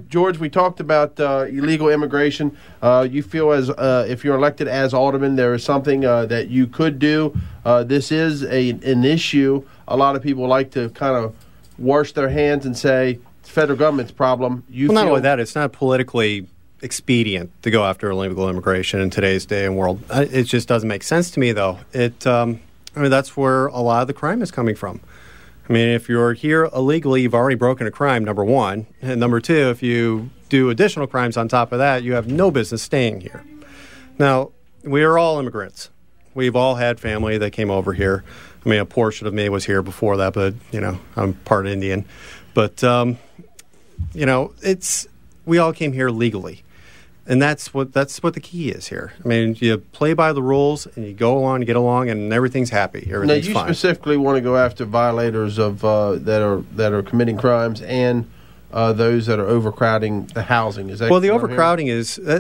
George, we talked about illegal immigration. You feel as if you're elected as alderman, there is something that you could do. This is an issue. A lot of people like to kind of wash their hands and say it's the federal government's problem. Not only that, it's not politically expedient to go after illegal immigration in today's day and world. It just doesn't make sense to me, though. That's where a lot of the crime is coming from. I mean, if you're here illegally, you've already broken a crime, number one. And number two, if you do additional crimes on top of that, you have no business staying here. Now, we are all immigrants. We've all had family that came over here. I mean, a portion of me was here before that, but, I'm part Indian. But, we all came here legally. And that's what the key is here. I mean, you play by the rules, and you go along, you get along, and everything's happy. Everything's fine. Now, you specifically want to go after violators of that are committing crimes and those that are overcrowding the housing. Is that the overcrowding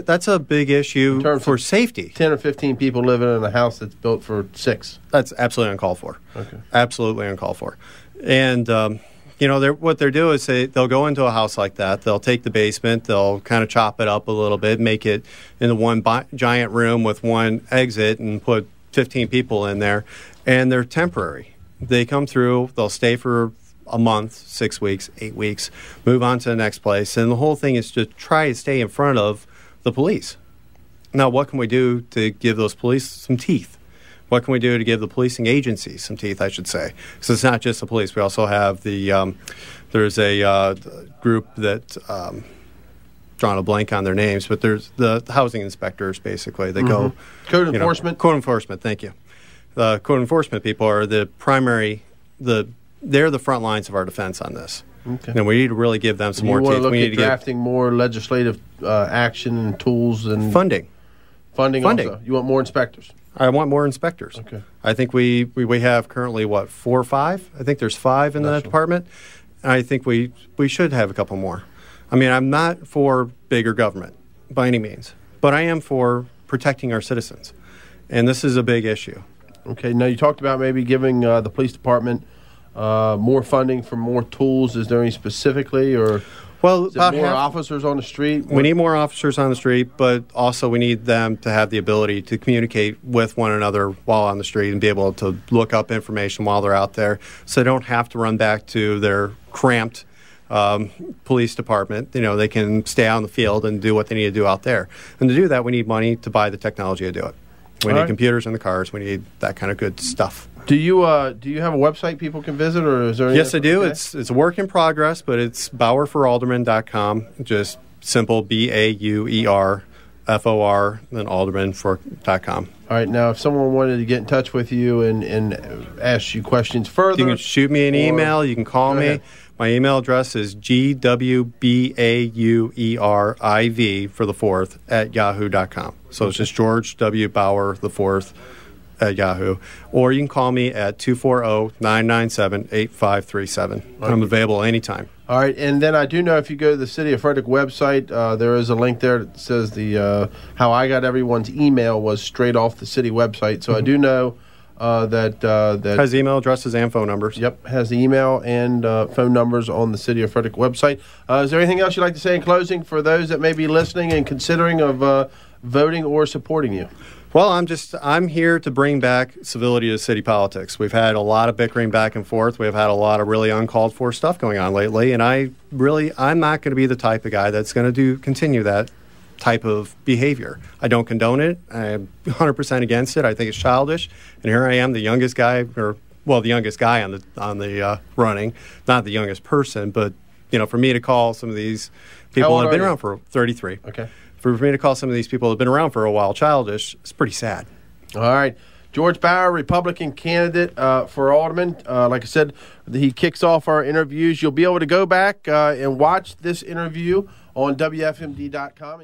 that's a big issue for safety. 10 or 15 people living in a house that's built for 6. That's absolutely uncalled for. Okay. Absolutely uncalled for. And what they'll do is they'll go into a house like that. They'll take the basement. They'll kind of chop it up a little bit, make it into one giant room with one exit, and put 15 people in there. And they're temporary. They come through. They'll stay for a month, 6 weeks, 8 weeks, move on to the next place. And the whole thing is to try to stay in front of the police. Now, what can we do to give those police some teeth? What can we do to give the policing agencies some teeth, I should say? Because it's not just the police. We also have there's a group that, drawing a blank on their names, but there's the housing inspectors, basically. They go... Code enforcement? Code enforcement, thank you. The code enforcement people are the primary... They're the front lines of our defense on this. Okay. And we need to really give them some more teeth. You want to look at drafting more legislative action and tools and... Funding. Funding also. You want more inspectors? I want more inspectors. Okay. I think we have currently, 4 or 5? I think there's 5 in the department. I think we should have a couple more. I mean, I'm not for bigger government by any means, but I am for protecting our citizens. And this is a big issue. Okay. Now, you talked about maybe giving the police department more funding for more tools. Is there any specifically, or... Well, about more officers on the street? We need more officers on the street, but also we need them to have the ability to communicate with one another while on the street and be able to look up information while they're out there, so they don't have to run back to their cramped police department. They can stay out in the field and do what they need to do out there. And to do that, we need money to buy the technology to do it. We need computers in the cars. We need that kind of good stuff. Do you have a website people can visit, or is there? Yes, I do. Okay. It's a work in progress, but it's BauerForAlderman.com. Just simple BAUERFOR, then alderman.com. All right. Now, if someone wanted to get in touch with you and ask you questions further, you can shoot me an email. You can call me. My email address is GWBAUERIV for the 4th @yahoo.com. So it's just George W. Bauer the 4th at Yahoo. Or you can call me at 240-997-8537. I'm available anytime. All right. And then I do know if you go to the City of Frederick website, there is a link there that says how I got everyone's email was straight off the city website. So I do know that has email addresses and phone numbers. Yep, has the email and phone numbers on the City of Frederick website. Is there anything else you'd like to say in closing for those that may be listening and considering of voting or supporting you? Well, I'm here to bring back civility to city politics. We've had a lot of bickering back and forth. We've had a lot of really uncalled for stuff going on lately, and I'm not going to be the type of guy that's going to continue that type of behavior. I don't condone it. I'm 100% against it. I think it's childish. And here I am, the youngest guy, the youngest guy on the running, not the youngest person, but for me to call some of these people that have been around for 33. Okay. For me to call some of these people that have been around for a while childish, it's pretty sad. All right. George Bauer, Republican candidate for alderman. Like I said, he kicks off our interviews. You'll be able to go back and watch this interview on WFMD.com.